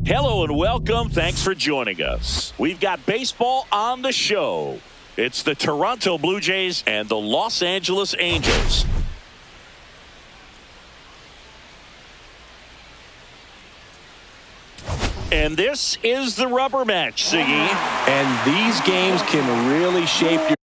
Hello and welcome. Thanks for joining us. We've got baseball on the show. It's the Toronto Blue Jays and the Los Angeles Angels. And this is the rubber match, Siggy. And these games can really shape your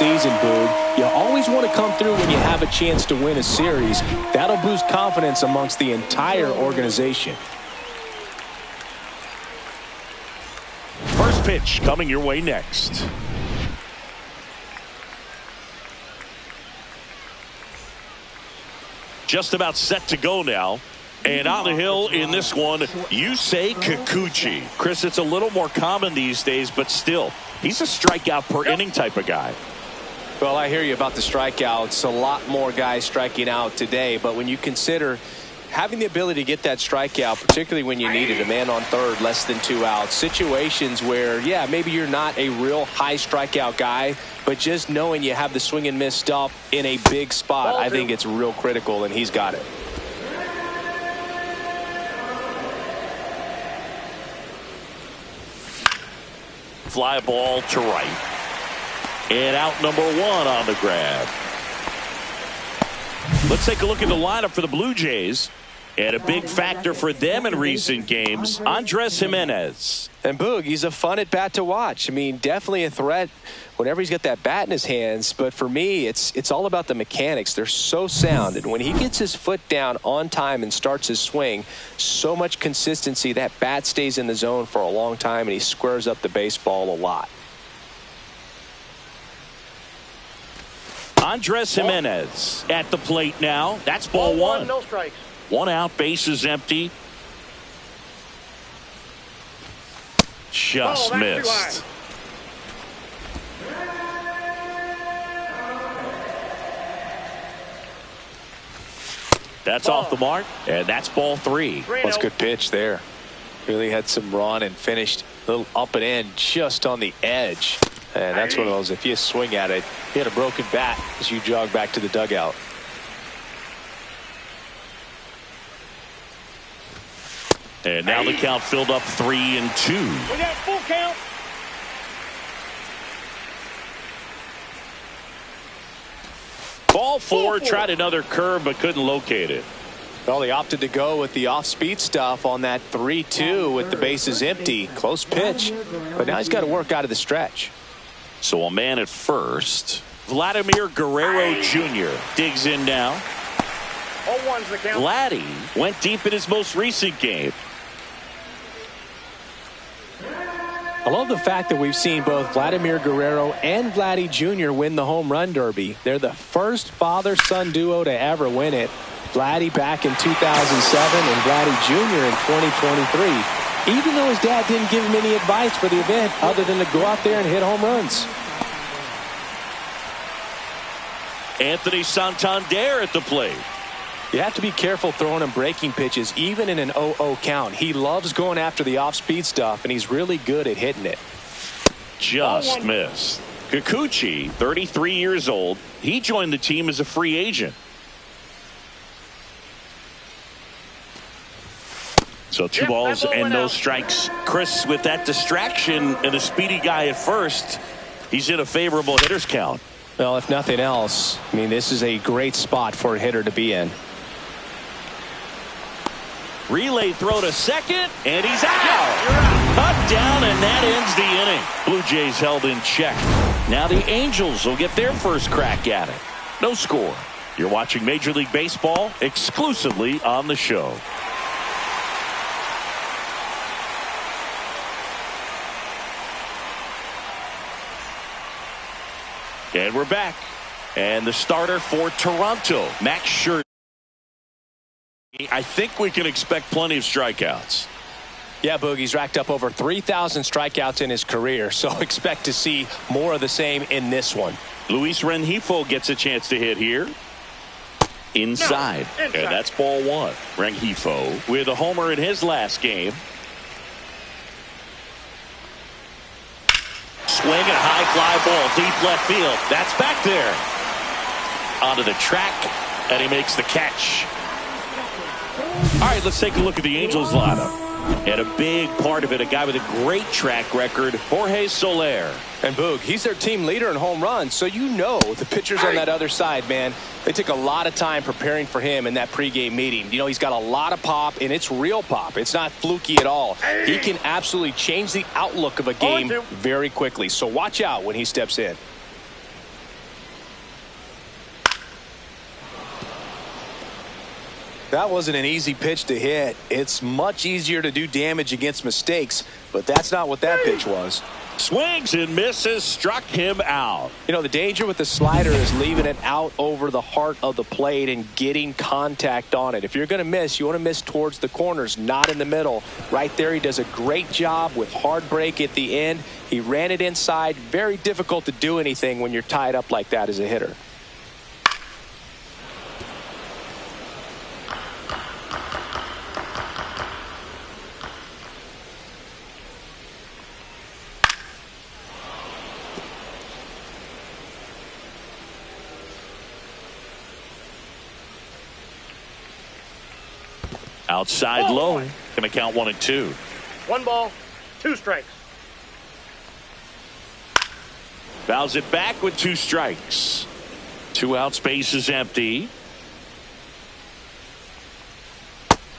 season, Boog. You always want to come through when you have a chance to win a series. That'll boost confidence amongst the entire organization. First pitch coming your way next. Just about set to go now. And on the hill in this one, Yusei Kikuchi. Chris, it's a little more common these days, but still, he's a strikeout per inning type of guy. Well, I hear you about the strikeouts. A lot more guys striking out today, but when you consider having the ability to get that strikeout, particularly when you need it, a man on third, less than 2 outs, situations where, yeah, maybe you're not a real high strikeout guy, but just knowing you have the swing and miss stuff in a big spot, I think it's real critical, and he's got it. Fly ball to right. And out number 1 on the grab. Let's take a look at the lineup for the Blue Jays. And a big factor for them in recent games, Andres Gimenez. And Boog, he's a fun at bat to watch. I mean, definitely a threat whenever he's got that bat in his hands. But for me, it's all about the mechanics. They're so sound. And when he gets his foot down on time and starts his swing, so much consistency, that bat stays in the zone for a long time, and he squares up the baseball a lot. Andres Gimenez at the plate now. That's ball 1. No strikes. 1 out, bases empty. Just missed. That's off the mark, and that's ball 3. That's a good pitch there. Really had some run and finished a little up and in just on the edge. And that's one of those, if you swing at it, you had a broken bat as you jog back to the dugout. And now the count filled up 3-2. We got full count. Ball 4, tried another curve but couldn't locate it. Well, they opted to go with the off-speed stuff on that 3-2 with the bases empty. Close pitch, but now he's got to work out of the stretch. So a man at first. Vladimir Guerrero Jr. digs in now. 0-1's the count. Vladdy went deep in his most recent game. I love the fact that we've seen both Vladimir Guerrero and Vladdy Jr. win the home run derby. They're the first father-son duo to ever win it. Vladdy back in 2007 and Vladdy Jr. in 2023. Even though his dad didn't give him any advice for the event other than to go out there and hit home runs. Anthony Santander at the plate. You have to be careful throwing him breaking pitches, even in an 0-0 count. He loves going after the off-speed stuff, and he's really good at hitting it. Just missed. Kikuchi, 33 years old. He joined the team as a free agent. So 2 balls and no strikes. Chris, with that distraction and a speedy guy at first, he's in a favorable hitter's count. Well, if nothing else, I mean, this is a great spot for a hitter to be in. Relay throw to second, and he's out. Cut down, and that ends the inning. Blue Jays held in check. Now the Angels will get their first crack at it. No score. You're watching Major League Baseball exclusively on the show. And we're back. And the starter for Toronto, Max Scherzer. I think we can expect plenty of strikeouts. Yeah, Boogie's racked up over 3,000 strikeouts in his career, so expect to see more of the same in this one. Luis Rengifo gets a chance to hit here. Inside. And that's ball 1. Rengifo with a homer in his last game. Swing and a high fly ball deep left field. That's back there. Onto the track, and he makes the catch. All right, let's take a look at the Angels lineup. And a big part of it, a guy with a great track record, Jorge Soler. And Boog, he's their team leader in home runs, so you know the pitchers on that other side, man, they took a lot of time preparing for him in that pregame meeting. You know, he's got a lot of pop, and it's real pop. It's not fluky at all. He can absolutely change the outlook of a game very quickly, so watch out when he steps in. That wasn't an easy pitch to hit. It's much easier to do damage against mistakes, but that's not what that pitch was. Swings and misses, struck him out. You know, the danger with the slider is leaving it out over the heart of the plate and getting contact on it. If you're going to miss, you want to miss towards the corners, not in the middle. Right there, he does a great job with hard break at the end. He ran it inside. Very difficult to do anything when you're tied up like that as a hitter. Outside low. Going to count 1 and 2. 1 ball, 2 strikes. Fouls it back with 2 strikes. 2 out, space is empty.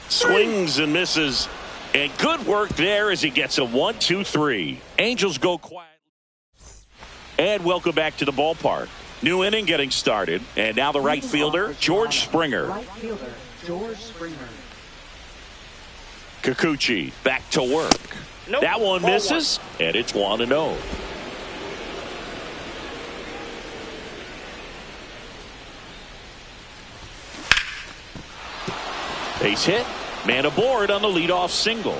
Swings and misses. And good work there as he gets a 1-2-3. Angels go quiet. And welcome back to the ballpark. New inning getting started. And now the right fielder, George Springer. Right fielder, George Springer. Kikuchi back to work. Nope. That one misses, and it's 1-0. Base hit. Man aboard on the leadoff single.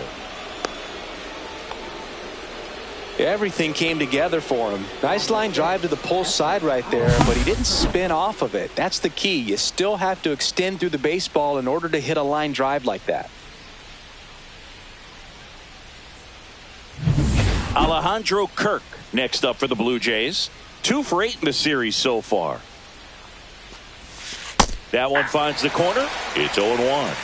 Everything came together for him. Nice line drive to the pull side right there, but he didn't spin off of it. That's the key. You still have to extend through the baseball in order to hit a line drive like that. Alejandro Kirk next up for the Blue Jays. 2 for 8 in the series so far. That one finds the corner. It's 0-1.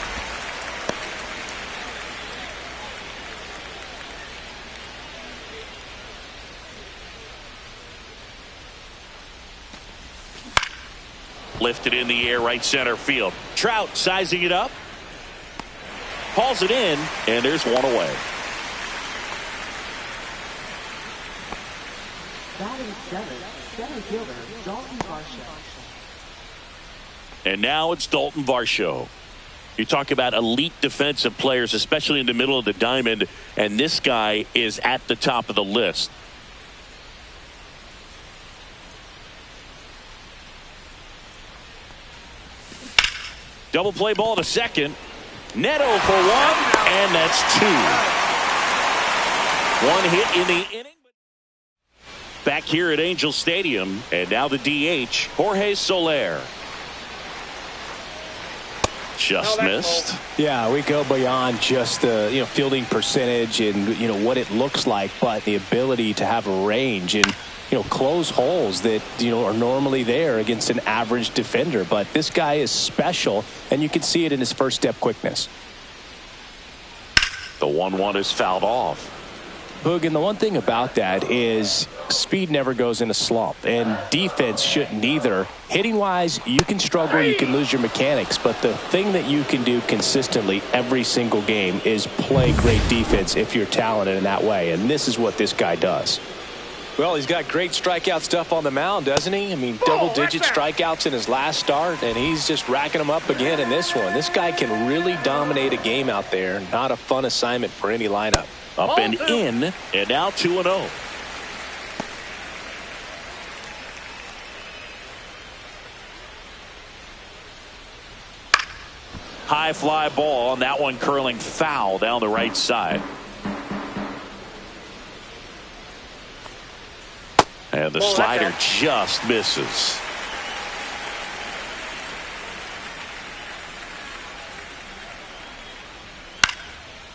Lifted in the air, right center field. Trout sizing it up. Hauls it in, and there's 1 away. Batting 7, center fielder, Dalton Varsho. And now it's Dalton Varsho. You talk about elite defensive players, especially in the middle of the diamond, and this guy is at the top of the list. Double play ball to second. Neto for 1, and that's 2. 1 hit in the inning. Back here at Angel Stadium, and now the DH, Jorge Soler. Just missed. Yeah, we go beyond just the fielding percentage and what it looks like, but the ability to have a range and close holes that are normally there against an average defender. But this guy is special, and you can see it in his first step quickness. The 1-1 is fouled off. Boog, and the one thing about that is speed never goes in a slump, and defense shouldn't either. Hitting wise, you can struggle, you can lose your mechanics, but the thing that you can do consistently every single game is play great defense if you're talented in that way, and this is what this guy does. Well, he's got great strikeout stuff on the mound, doesn't he? I mean, double-digit strikeouts in his last start, and he's just racking them up again in this one. This guy can really dominate a game out there. Not a fun assignment for any lineup. Up and in, and now 2-0. High fly ball, and that one curling foul down the right side. And the slider just misses.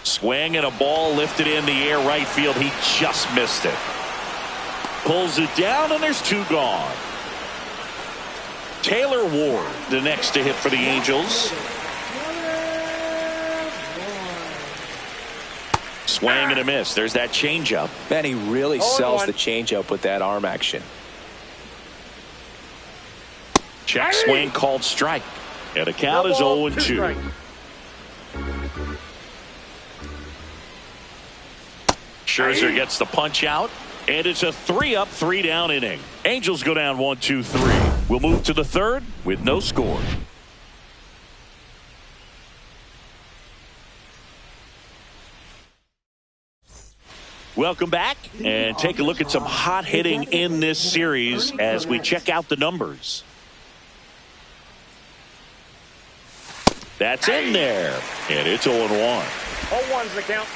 Swing and a ball lifted in the air right field. He just missed it. Pulls it down, and there's 2 gone. Taylor Ward, the next to hit for the Angels. Swing and a miss. There's that changeup. Man, he really sells the changeup with that arm action. Check swing called strike. And the count is 0-2. Scherzer gets the punch out, and it's a 3-up, 3-down inning. Angels go down 1-2-3. We'll move to the third with no score. Welcome back, and take a look at some hot hitting in this series as we check out the numbers. That's in there, and it's 0-1. 0-1's the count.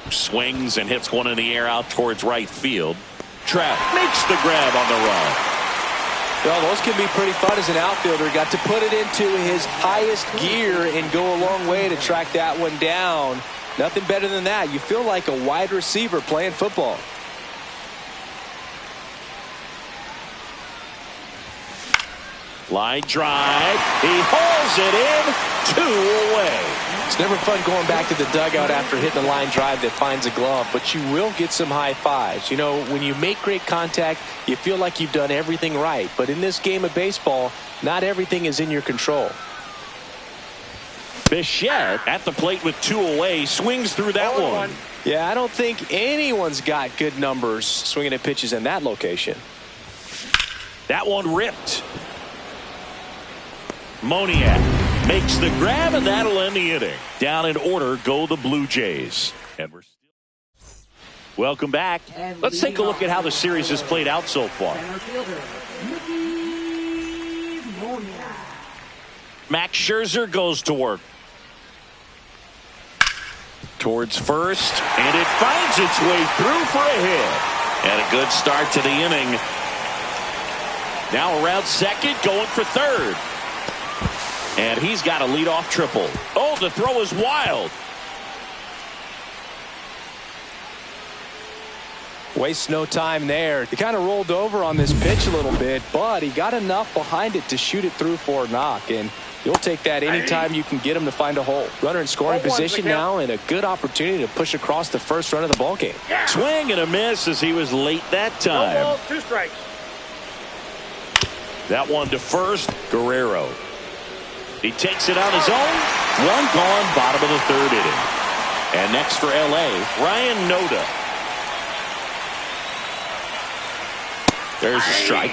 Swings and hits one in the air out towards right field. Trout makes the grab on the run. Well, those can be pretty fun as an outfielder. Got to put it into his highest gear and go a long way to track that one down. Nothing better than that. You feel like a wide receiver playing football. Line drive. He hauls it in. 2 away. It's never fun going back to the dugout after hitting a line drive that finds a glove, but you will get some high fives. You know, when you make great contact, you feel like you've done everything right. But in this game of baseball, not everything is in your control. Bichette at the plate with 2 away, swings through that one. Yeah, I don't think anyone's got good numbers swinging at pitches in that location. That one ripped. Moniak makes the grab, and that'll end the inning. Down in order go the Blue Jays. And we're still... Welcome back. Let's take a look at how the series has played out so far. Max Scherzer goes to work. Towards first, and it finds its way through for a hit. And a good start to the inning. Now around second, going for third. And he's got a leadoff triple. Oh, the throw is wild. Wastes no time there. He kind of rolled over on this pitch a little bit, but he got enough behind it to shoot it through for a knock. And you'll take that anytime you can get him to find a hole. Runner in scoring position now, and a good opportunity to push across the first run of the ball game. Swing and a miss as he was late that time. 1 ball, 2 strikes. That one to first, Guerrero. He takes it on his own. One gone, bottom of the third inning. And next for L.A., Ryan Noda. There's a strike.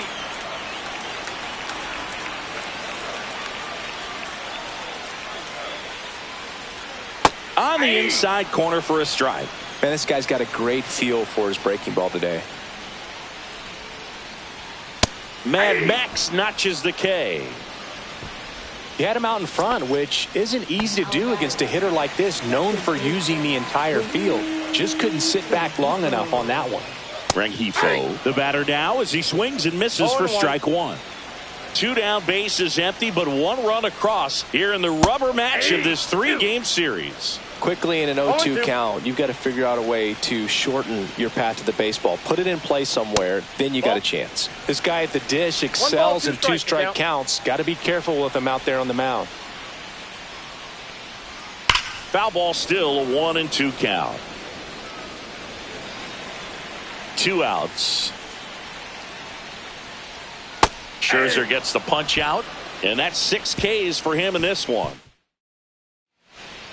On the inside corner for a strike. Man, this guy's got a great feel for his breaking ball today. Mad Max notches the K. He had him out in front, which isn't easy to do against a hitter like this, known for using the entire field. Just couldn't sit back long enough on that one. Rengifo, the batter now, as he swings and misses for strike one. 2 down, bases empty, but 1 run across here in the rubber match of this 3-game series. Quickly in an 0-2 count, you've got to figure out a way to shorten your path to the baseball. Put it in play somewhere, then you got a chance. This guy at the dish excels in 2-strike counts. Got to be careful with him out there on the mound. Foul ball, still a 1-2 count. 2 outs. Scherzer gets the punch out, and that's 6 Ks for him in this one.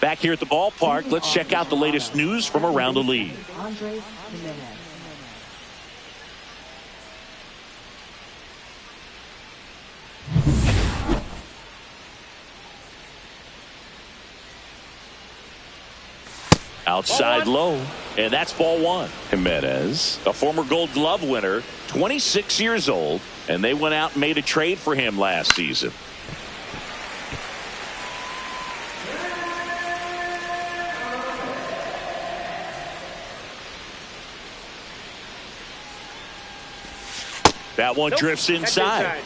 Back here at the ballpark, let's check out the latest news from around the league. Outside low, and that's ball 1. Jimenez, a former Gold Glove winner, 26 years old, and they went out and made a trade for him last season. That one drifts inside.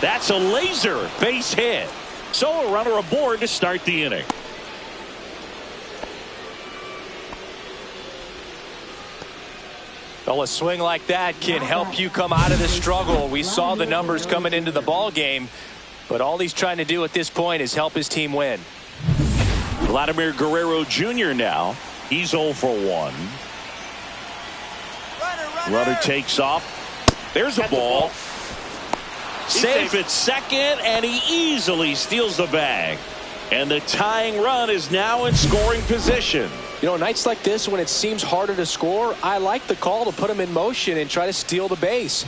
That's a laser base hit. So a runner aboard to start the inning. Well, a swing like that can help you come out of the struggle. We saw the numbers coming into the ball game, but all he's trying to do at this point is help his team win. Vladimir Guerrero Jr. now. He's 0 for 1. Runner takes off. There's a ball. Safe at second, and he easily steals the bag. And the tying run is now in scoring position. You know, nights like this when it seems harder to score, I like the call to put him in motion and try to steal the base.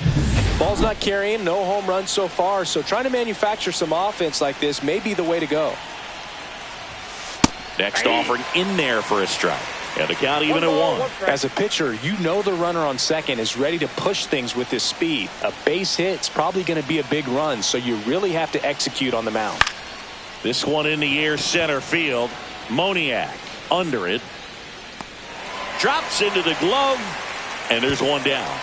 Ball's not carrying, no home runs so far, so trying to manufacture some offense like this may be the way to go. Next offering in there for a strike. And the count even at 1. As a pitcher, you know the runner on second is ready to push things with his speed. A base hit's probably going to be a big run, so you really have to execute on the mound. This one in the air center field. Moniak under it. Drops into the glove, and there's one down.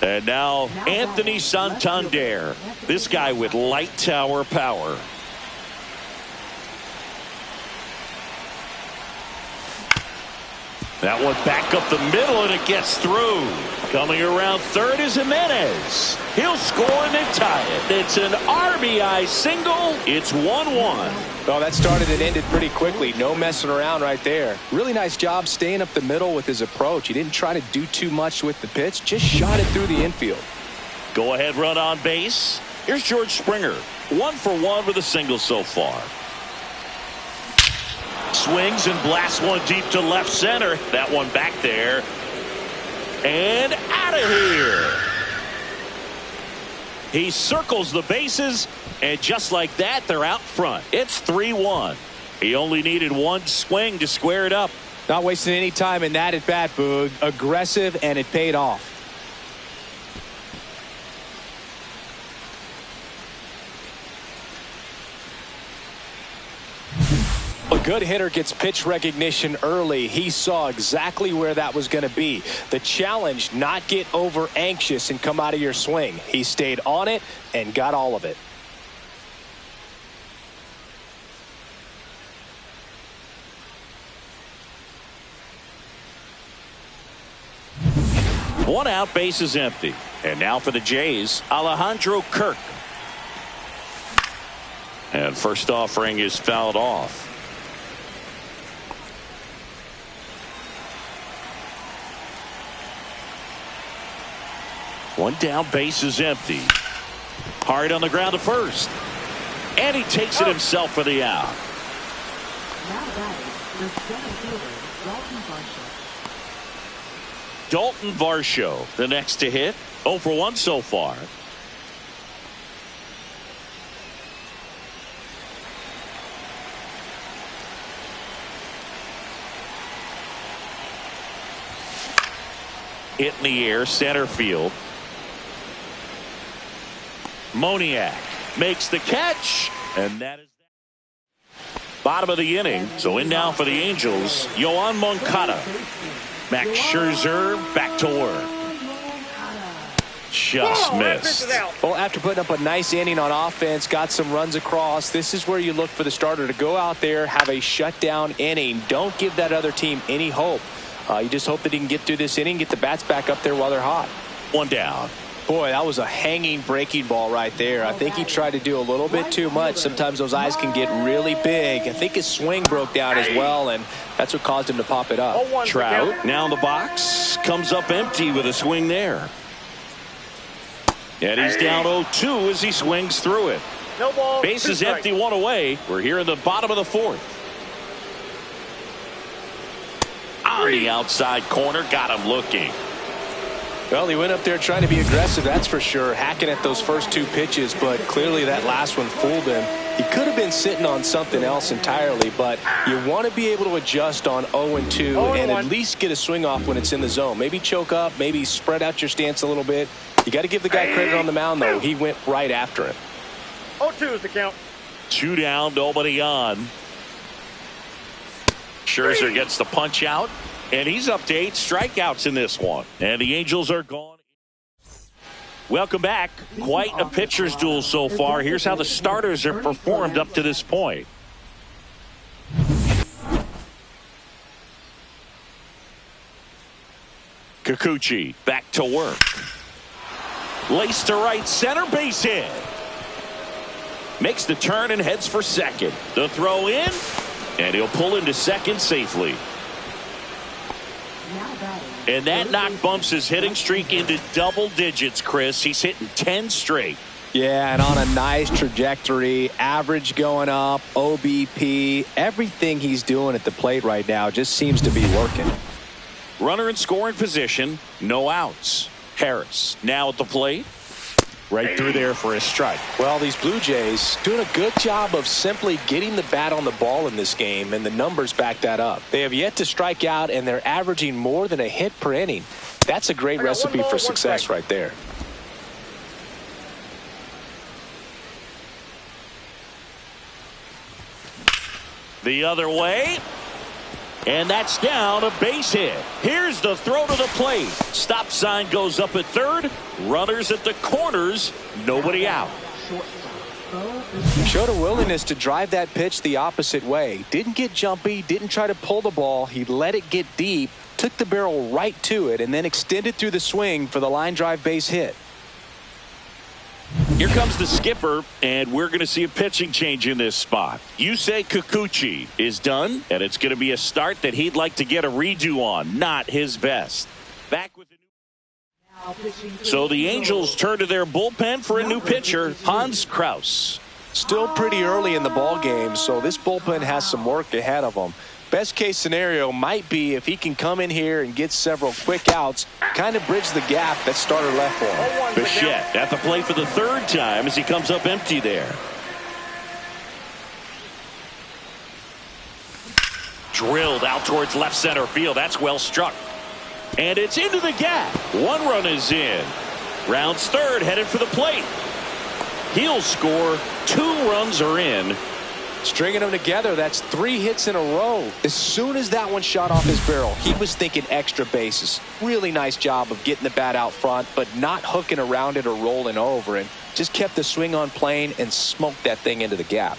And now Anthony Santander. This guy with light tower power. That one back up the middle, and it gets through. Coming around third is Jimenez. He'll score and then tie it. It's an RBI single. It's 1-1. Well, that started and ended pretty quickly. No messing around right there. Really nice job staying up the middle with his approach. He didn't try to do too much with the pitch. Just shot it through the infield. Go ahead run on base. Here's George Springer. 1 for 1 with a single so far. Swings and blasts one deep to left center. That one back there. And out of here. He circles the bases, and just like that, they're out front. It's 3-1. He only needed one swing to square it up. Not wasting any time in that at bat, Boog. Aggressive, and it paid off. A good hitter gets pitch recognition early. He saw exactly where that was going to be. The challenge, not get over anxious and come out of your swing. He stayed on it and got all of it. One out, base is empty. And now for the Jays, Alejandro Kirk. And first offering is fouled off. One down, base is empty. Hard on the ground to first. And he takes it himself for the out. Now batting, the center fielder, Dalton Varsho. Dalton Varsho, the next to hit. 0 for 1 so far. Hit in the air, center field. Moniak makes the catch, and that is bottom of the inning. So in now for the Angels, Yoan Moncada. Max Scherzer back to work. Just missed. Well, after putting up a nice inning on offense, got some runs across, this is where you look for the starter to go out there, have a shutdown inning. Don't give that other team any hope. You just hope that he can get through this inning, get the bats back up there while they're hot. One down. Boy, that was a hanging breaking ball right there. I think he tried to do a little bit too much. Sometimes those eyes can get really big. I think his swing broke down as well, and that's what caused him to pop it up. Trout now in the box. Comes up empty with a swing there. And he's down 0-2 as he swings through it. No ball. Base is empty, one away. We're here in the bottom of the fourth. On the outside corner, got him looking. Well, he went up there trying to be aggressive, that's for sure, hacking at those first two pitches, but clearly that last one fooled him. He could have been sitting on something else entirely, but you want to be able to adjust on 0-2 and at least get a swing off when it's in the zone. Maybe choke up, maybe spread out your stance a little bit. You got to give the guy credit on the mound, though. He went right after him. 0-2 is the count. 2 down, nobody on. Scherzer gets the punch out, and he's up to 8 strikeouts in this one. And the Angels are gone. Welcome back. Quite a pitcher's duel so far. Here's how the starters have performed up to this point. Kikuchi back to work. Lace to right center, base hit. Makes the turn and heads for second. The throw in. And he'll pull into second safely. And that knock bumps his hitting streak into double digits, Chris. He's hitting 10 straight. Yeah, and on a nice trajectory, average going up, OBP, everything he's doing at the plate right now just seems to be working. Runner in scoring position, no outs. Harris now at the plate. Right through there for a strike. Well, these Blue Jays doing a good job of simply getting the bat on the ball in this game, and the numbers back that up. They have yet to strike out, and they're averaging more than a hit per inning. That's a great recipe for success right there. The other way. And that's down, a base hit. Here's the throw to the plate. Stop sign goes up at third. Runners at the corners. Nobody out. Showed a willingness to drive that pitch the opposite way. Didn't get jumpy, didn't try to pull the ball. He let it get deep, took the barrel right to it, and then extended through the swing for the line drive base hit. Here comes the skipper, and we're going to see a pitching change in this spot. Yusei Kikuchi is done, and it's going to be a start that he'd like to get a redo on. Not his best. Back with the new. So the Angels turn to their bullpen for a new pitcher, Hans Kraus. Still pretty early in the ball game, so this bullpen has some work ahead of them. Best case scenario might be if he can come in here and get several quick outs, kind of bridge the gap that starter left for him. Bichette at the plate for the third time as he comes up empty there. Drilled out towards left center field. That's well struck. And it's into the gap. One run is in. Rounds third, headed for the plate. He'll score. 2 runs are in. Stringing them together, that's 3 hits in a row. As soon as that one shot off his barrel, he was thinking extra bases. Really nice job of getting the bat out front, but not hooking around it or rolling over, and just kept the swing on plane and smoked that thing into the gap.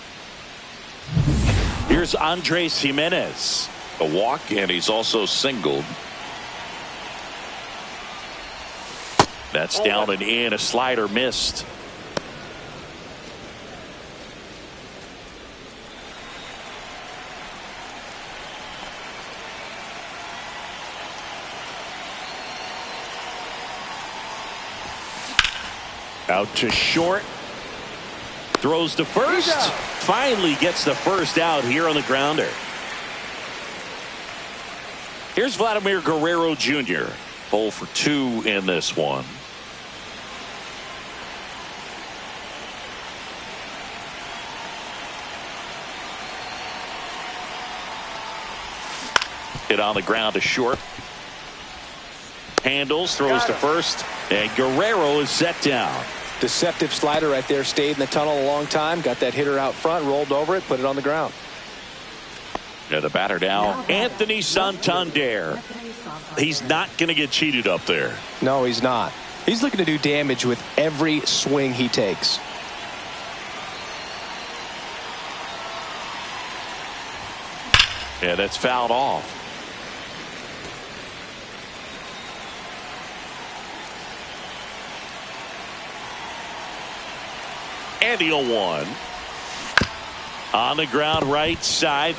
Here's Andres Jimenez. A walk, and he's also singled. That's down and in. A slider missed. Out to short. Throws to first. Finally gets the first out here on the grounder. Here's Vladimir Guerrero Jr. 0 for 2 in this one. Hit on the ground to short. Handles, throws to first, and Guerrero is set down. Deceptive slider right there. Stayed in the tunnel a long time. Got that hitter out front, rolled over it, put it on the ground. Yeah, the batter now, Anthony Santander. He's not going to get cheated up there. No, he's not. He's looking to do damage with every swing he takes. Yeah, that's fouled off. And the 0-1. On the ground right side.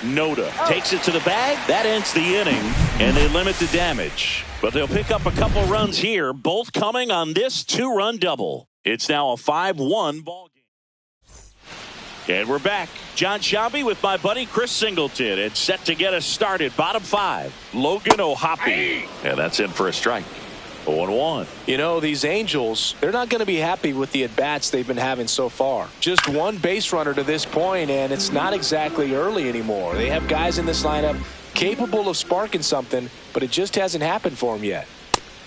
Noda takes it to the bag. That ends the inning, and they limit the damage. But they'll pick up a couple runs here, both coming on this 2-run double. It's now a 5-1 ball game. And we're back. John Shabby with my buddy Chris Singleton. It's set to get us started. Bottom 5. Logan O'Hoppe. And that's in for a strike. 0-1. You know, these Angels, they're not going to be happy with the at-bats they've been having so far. Just one base runner to this point, and it's not exactly early anymore. They have guys in this lineup capable of sparking something, but it just hasn't happened for them yet.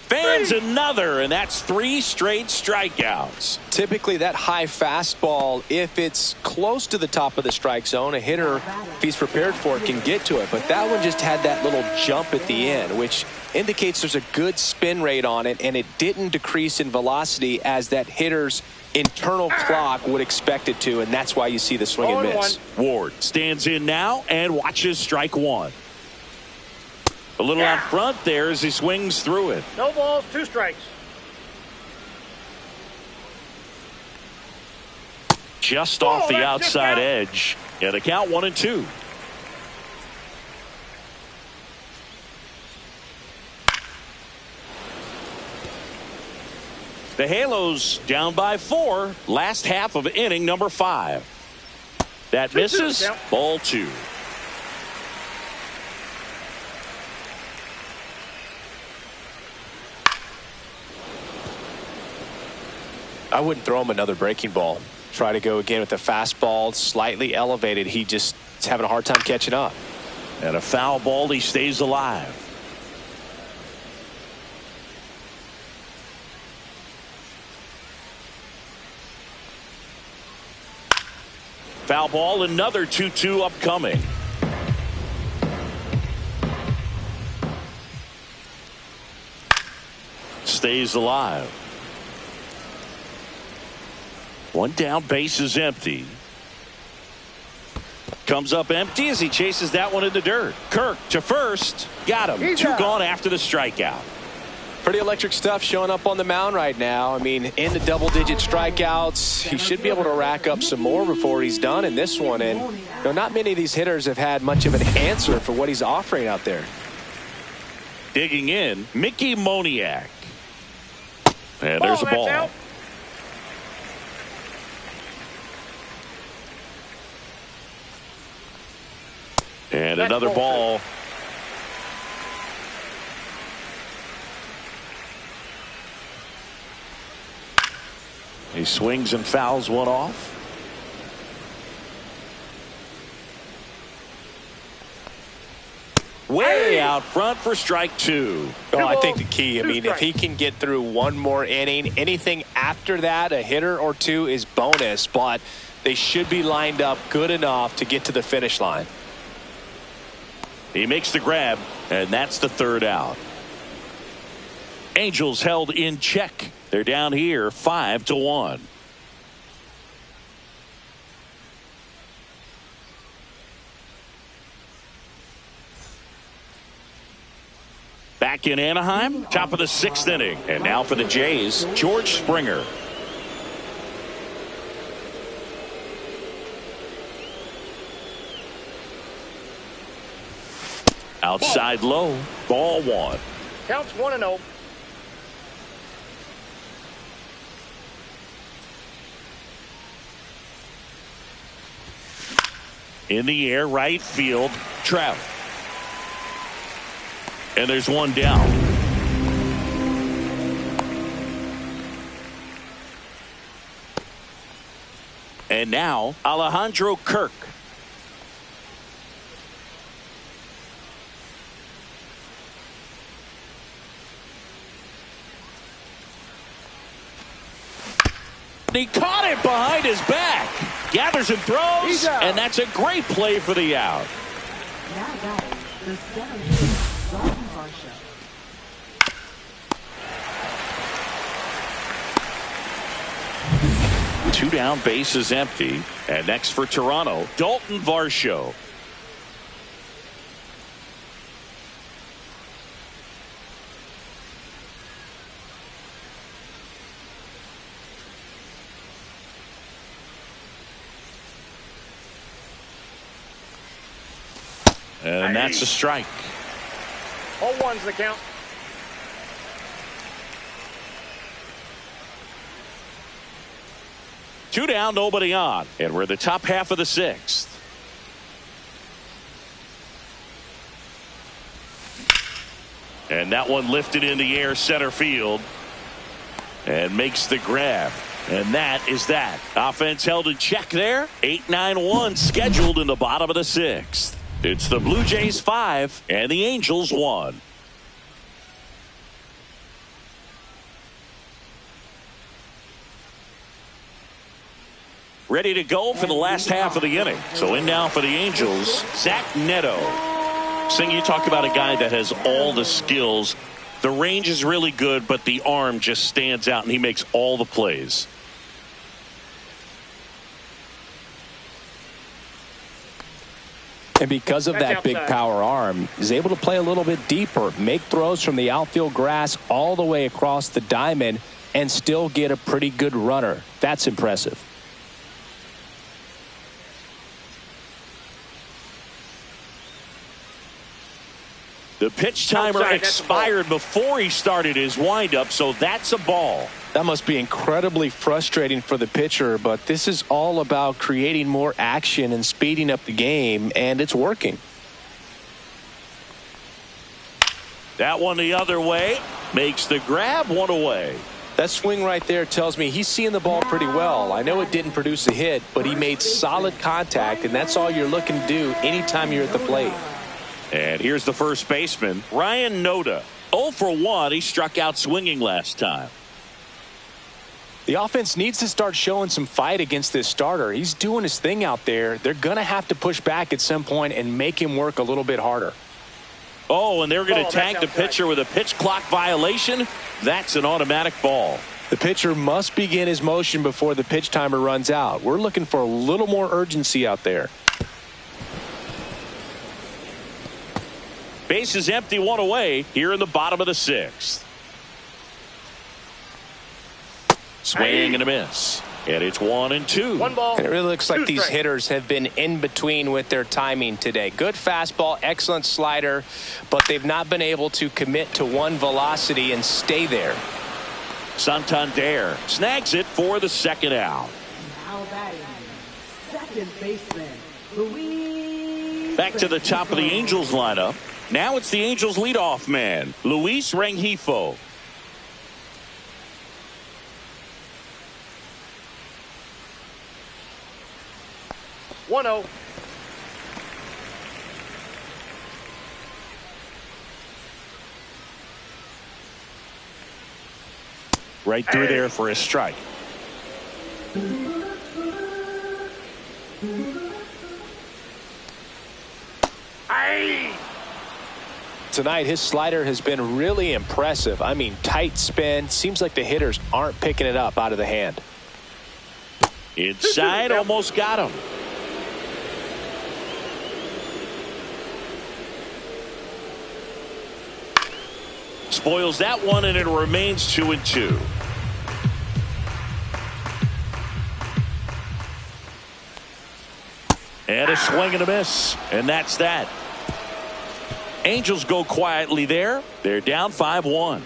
Fans another, and that's 3 straight strikeouts. Typically that high fastball, if it's close to the top of the strike zone, a hitter, if he's prepared for it, can get to it. But that one just had that little jump at the end, which indicates there's a good spin rate on it, and it didn't decrease in velocity as that hitter's internal clock would expect it to, and that's why you see the swing and miss. Ward stands in now and watches strike 1. A little out front there as he swings through it. No balls, 2 strikes. Just off the outside edge. Yeah, the count 1-2. The Halos down by 4. Last half of inning number 5. That misses. Ball 2. I wouldn't throw him another breaking ball. Try to go again with the fastball, slightly elevated. He just is having a hard time catching up. And a foul ball. He stays alive. Foul ball. Another 2-2 upcoming. Stays alive. One down, base is empty. Comes up empty as he chases that one in the dirt. Kirk to first. Got him. He's 2 out. gone after the strikeout. Pretty electric stuff showing up on the mound right now. I mean, into double-digit strikeouts. He should be able to rack up some more before he's done in this one. And you know, not many of these hitters have had much of an answer for what he's offering out there. Digging in, Mickey Moniak. And there's a that's ball. out. And That's another ball ball. He swings and fouls one off. Way out front for strike 2. Oh, I think the key, I mean, if he can get through one more inning, anything after that, a hitter or two is bonus, but they should be lined up good enough to get to the finish line. He makes the grab, and that's the 3rd out. Angels held in check. They're down here 5-1. Back in Anaheim, top of the 6th inning. And now for the Jays, George Springer. Outside low, ball 1. Counts 1-0. In the air, right field, Trout. And there's one down. And now Alejandro Kirk. He caught it behind his back. Gathers and throws, and that's a great play for the out. Now batting, the 7th, Dalton Varsho. 2 down, base is empty. And next for Toronto, Dalton Varsho. And that's a strike. 0-1's the count. Two down, nobody on. And we're the top half of the 6th. And that one lifted in the air center field. And makes the grab. And that is that. Offense held in check there. 8-9-1 scheduled in the bottom of the 6th. It's the Blue Jays 5 and the Angels 1. Ready to go for the last half of the inning. So in now for the Angels, Zach Neto. Sing, you talk about a guy that has all the skills. The range is really good, but the arm just stands out, and he makes all the plays. And because of that big power arm, he's able to play a little bit deeper, make throws from the outfield grass all the way across the diamond, and still get a pretty good runner. That's impressive. The pitch timer expired before he started his windup, so that's a ball. That must be incredibly frustrating for the pitcher, but this is all about creating more action and speeding up the game, and it's working. That one the other way. Makes the grab, one away. That swing right there tells me he's seeing the ball pretty well. I know it didn't produce a hit, but he made solid contact, and that's all you're looking to do anytime you're at the plate. And here's the first baseman, Ryan Noda. 0 for 1. He struck out swinging last time. The offense needs to start showing some fight against this starter. He's doing his thing out there. They're going to have to push back at some point and make him work a little bit harder. Oh, and they're going to tag the pitcher with a pitch clock violation. That's an automatic ball. The pitcher must begin his motion before the pitch timer runs out. We're looking for a little more urgency out there. Base is empty, one away here in the bottom of the 6th. Swing and a miss. And it's 1 and 2. One ball. And it really looks like these strikes. hitters have been in between with their timing today. Good fastball, excellent slider, but they've not been able to commit to one velocity and stay there. Santander snags it for the second out. Now batting, second baseman, Luis. Back to the top of the Angels lineup. Now it's the Angels leadoff man, Luis Rengifo. One 0. Right through there for a strike. Tonight, his slider has been really impressive. I mean, tight spin. Seems like the hitters aren't picking it up out of the hand. Inside, almost got him. Spoils that one, and it remains 2 and 2. And a swing and a miss, and that's that. Angels go quietly there. They're down 5-1.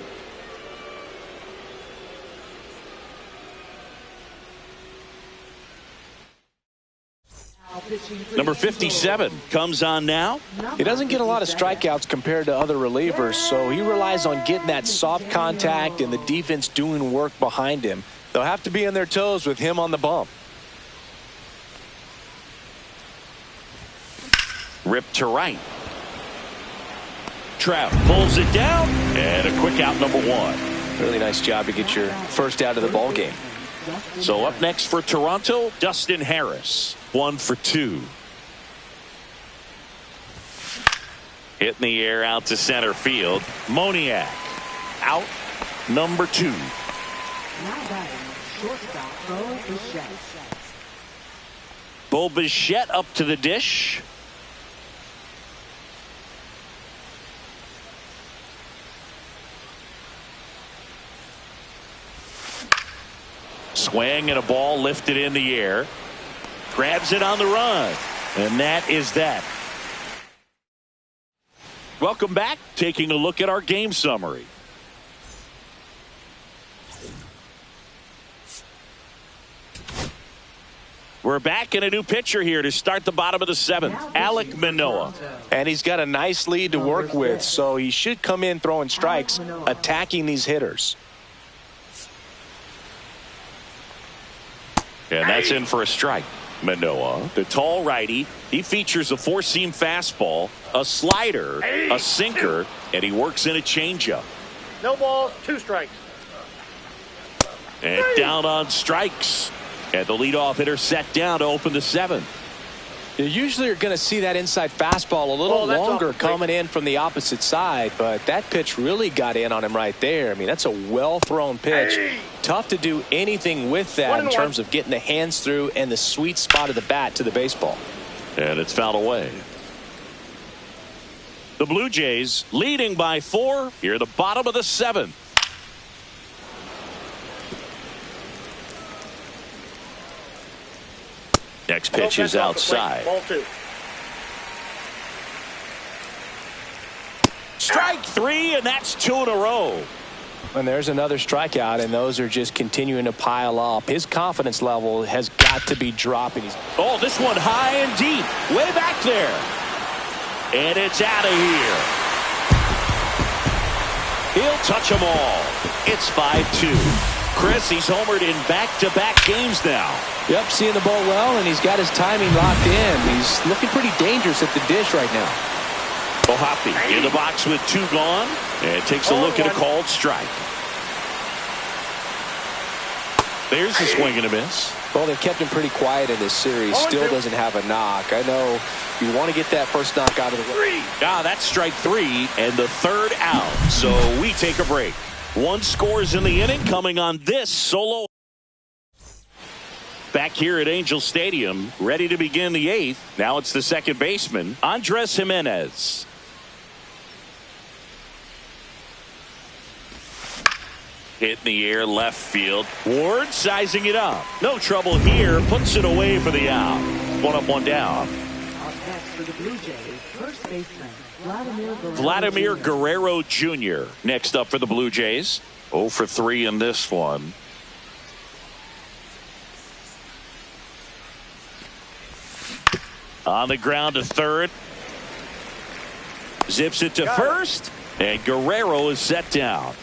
Number 57 comes on now. He doesn't get a lot of strikeouts compared to other relievers, so he relies on getting that soft contact and the defense doing work behind him. They'll have to be on their toes with him on the bump. Ripped to right. Trout pulls it down, and a quick out, number 1. Really nice job to get your first out of the ball game. So up next for Toronto, Dustin Harris. 1 for 2. Hit in the air out to center field. Moniak out, number 2. Now batting, shortstop, Bo Bichette. Bo Bichette up to the dish. Swing and a ball lifted in the air. Grabs it on the run. And that is that. Welcome back. Taking a look at our game summary. We're back in a new pitcher here to start the bottom of the 7th. Alek Manoah. And he's got a nice lead to work with, so he should come in throwing strikes, attacking these hitters. And that's in for a strike. Manoah, the tall righty, he features a 4-seam fastball, a slider, a sinker, and he works in a changeup. No balls, 2 strikes. And down on strikes. And the leadoff hitter set down to open the 7th. You usually are going to see that inside fastball a little longer coming in from the opposite side, but that pitch really got in on him right there. I mean, that's a well-thrown pitch. Tough to do anything with that in terms of getting the hands through and the sweet spot of the bat to the baseball. And it's fouled away. The Blue Jays leading by 4 here at the bottom of the 7th. Next pitch is outside. Ball 2. Strike three, and that's 2 in a row. And there's another strikeout, and those are just continuing to pile up. His confidence level has got to be dropping. Oh, this one high and deep, way back there. And it's out of here. He'll touch them all. It's 5-2. Chris, he's homered in back-to-back games now. Yep, seeing the ball well, and he's got his timing locked in. He's looking pretty dangerous at the dish right now. O'Hoppe in the box with 2 gone, and takes a look at a called strike. There's a swing and a miss. Well, they've kept him pretty quiet in this series. Still doesn't have a knock. I know you want to get that first knock out of the way. That's strike 3 and the 3rd out. So we take a break. 1 scores in the inning coming on this solo. Back here at Angel Stadium, ready to begin the 8th. Now it's the second baseman, Andres Jimenez. Hit in the air, left field. Ward sizing it up. No trouble here. Puts it away for the out. 1 up, 1 down. Up next for the Blue Jays, first baseman, Vladimir Guerrero Jr. Next up for the Blue Jays. 0 for 3 in this one. On the ground to third. Zips it to first. And Guerrero is set down.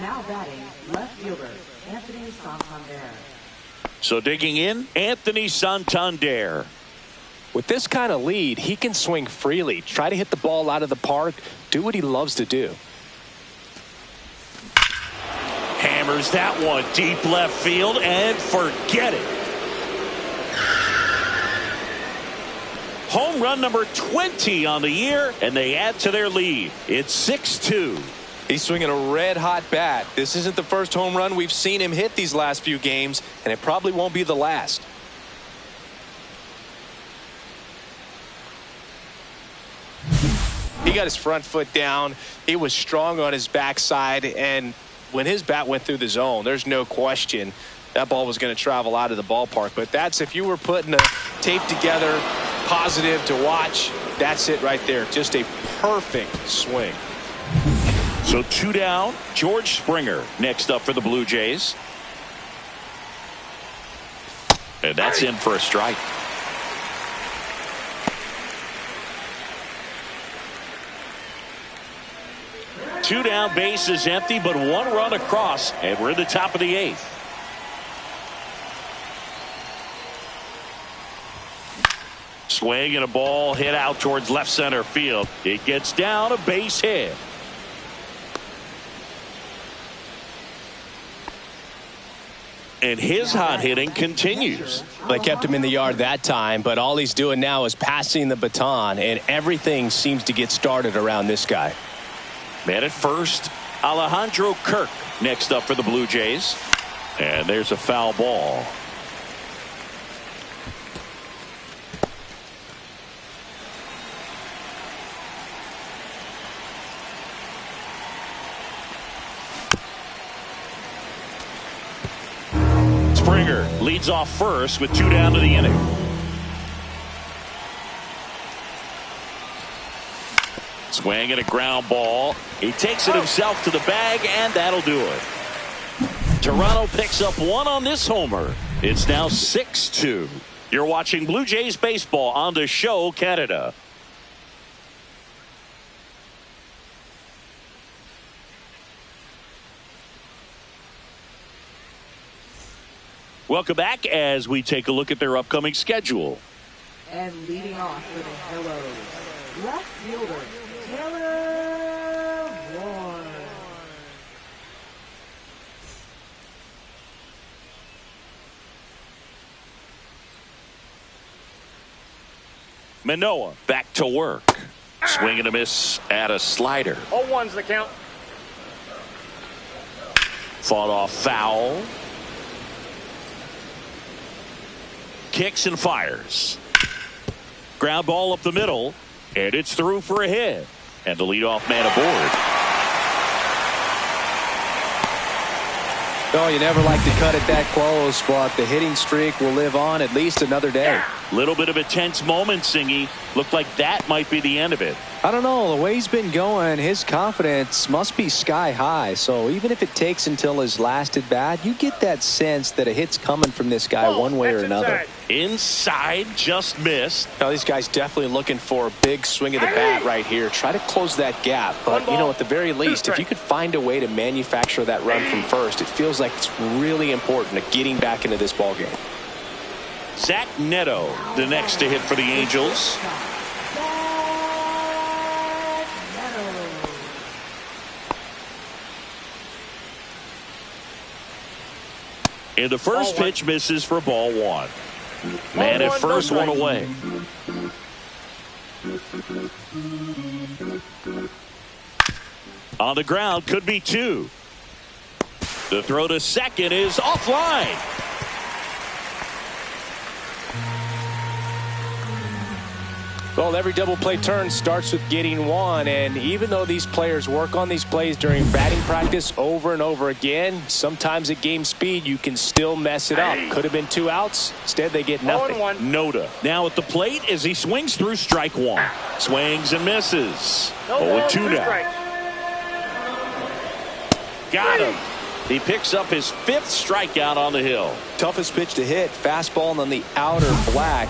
Now batting, left fielder, Anthony Santander. So digging in, Anthony Santander. With this kind of lead, he can swing freely. Try to hit the ball out of the park. Do what he loves to do. Hammers that one deep left field and forget it. Home run number 20 on the year, and they add to their lead. It's 6-2. He's swinging a red-hot bat. This isn't the first home run we've seen him hit these last few games, and it probably won't be the last. He got his front foot down. He was strong on his backside, and when his bat went through the zone, there's no question that ball was going to travel out of the ballpark. But that's, if you were putting a tape together, positive to watch, that's it right there. Just a perfect swing. So 2 down. George Springer next up for the Blue Jays. And that's in for a strike. Two down, base is empty, but 1 run across, and we're in the top of the 8th. Swing and a ball hit out towards left center field. It gets down, a base hit. And his hot hitting continues. They kept him in the yard that time, but all he's doing now is passing the baton, and everything seems to get started around this guy. Man at first, Alejandro Kirk next up for the Blue Jays. And there's a foul ball. Springer leads off first with 2 down to the inning. Swing and a ground ball. He takes it himself to the bag, and that'll do it. Toronto picks up 1 on this homer. It's now 6-2. You're watching Blue Jays baseball on the show, Canada. Welcome back as we take a look at their upcoming schedule. And leading off for the Hellos, left fielder, Taylor Ward. Manoah back to work. Swing and a miss at a slider. 0-1's the count. Fought off foul. Kicks and fires. Ground ball up the middle, and it's through for a hit. And the leadoff man aboard. Oh, you never like to cut it that close, but the hitting streak will live on at least another day. Little bit of a tense moment, Singy. Looked like that might be the end of it. I don't know. The way he's been going, his confidence must be sky high. So even if it takes until his last at bat, you get that sense that a hit's coming from this guy one way or another. Inside, just missed. Now these guys definitely looking for a big swing of the bat right here. Try to close that gap. But, you know, at the very least, if you could find a way to manufacture that run from first, it feels like it's really important to getting back into this ball game. Zach Neto, the next to hit for the Angels. And the first pitch misses for ball one. Man at first, one away. On the ground, could be two. The throw to second is offline. Well, every double play turn starts with getting one, and even though these players work on these plays during batting practice over and over again, sometimes at game speed you can still mess it up. Could have been 2 outs. Instead, they get nothing. Noda now at the plate as he swings through strike one. Swings and misses. 0-2 now. Got him. He picks up his 5th strikeout on the hill. Toughest pitch to hit, fastball on the outer black.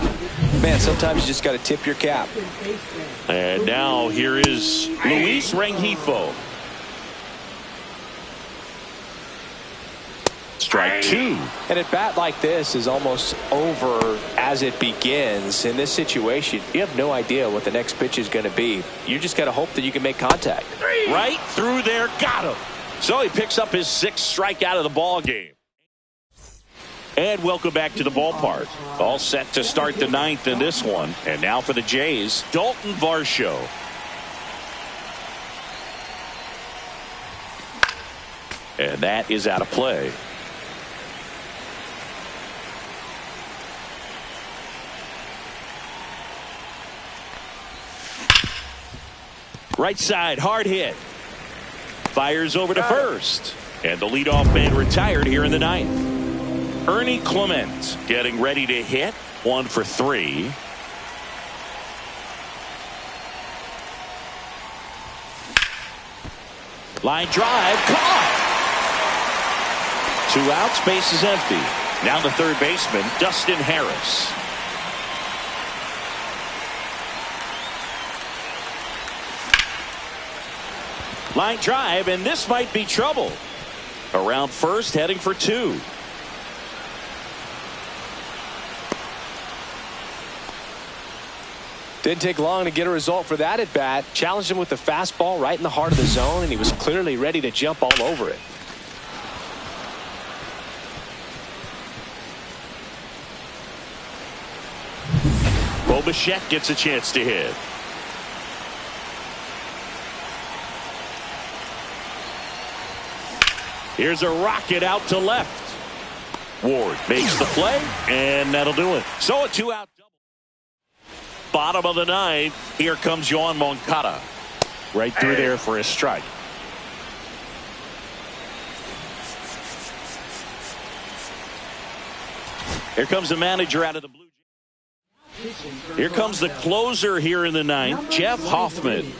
Man, sometimes you just got to tip your cap. And now here is Luis Rengifo. Strike 2. And at bat like this is almost over as it begins. In this situation, you have no idea what the next pitch is going to be. You just got to hope that you can make contact. Right through there, got him. So he picks up his 6th strikeout of the ball game. And welcome back to the ballpark. All set to start the 9th in this one. And now for the Jays, Dalton Varsho. And that is out of play. Right side, hard hit. Fires over to first. And the leadoff man retired here in the 9th. Ernie Clement getting ready to hit. 1 for 3. Line drive, caught. 2 outs, base is empty. Now the third baseman, Dustin Harris. Line drive, and this might be trouble. Around first, heading for 2. Didn't take long to get a result for that at bat. Challenged him with the fastball right in the heart of the zone, and he was clearly ready to jump all over it. Bo Bichette gets a chance to hit. Here's a rocket out to left. Ward makes the play, and that'll do it. So a 2-out double. Bottom of the 9th. Here comes Yoan Moncada. Right through there for a strike. Here comes the manager out of the blue. Here comes the closer here in the 9th, Jeff Hoffman.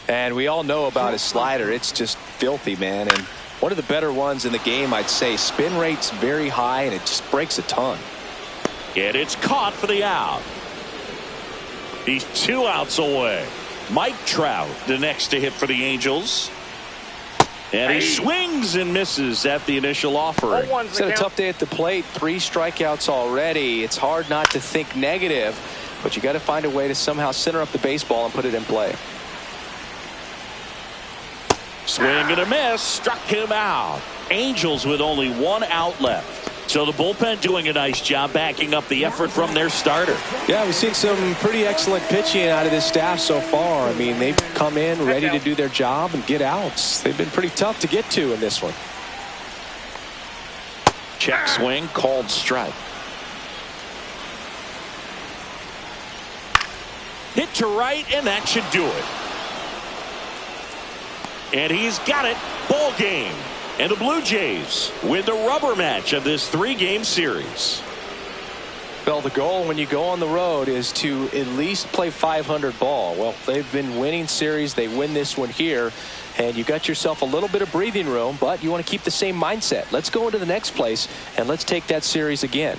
And we all know about his slider. It's just filthy, man. And one of the better ones in the game, I'd say. Spin rate's very high, and it just breaks a ton. And it's caught for the out. He's 2 outs away. Mike Trout, the next to hit for the Angels. And he swings and misses at the initial offering. It's had a tough day at the plate. 3 strikeouts already. It's hard not to think negative, but you got to find a way to somehow center up the baseball and put it in play. Swing and a miss, struck him out. Angels with only 1 out left. So the bullpen doing a nice job backing up the effort from their starter. Yeah, we've seen some pretty excellent pitching out of this staff so far. I mean, they've come in ready to do their job and get outs. They've been pretty tough to get to in this one. Check swing, called strike. Hit to right, and that should do it. And he's got it. Ball game. And the Blue Jays win the rubber match of this 3-game series. Well, the goal when you go on the road is to at least play 500 ball. Well, they've been winning series. They win this one here, and you got yourself a little bit of breathing room, but you want to keep the same mindset. Let's go into the next place, and let's take that series again.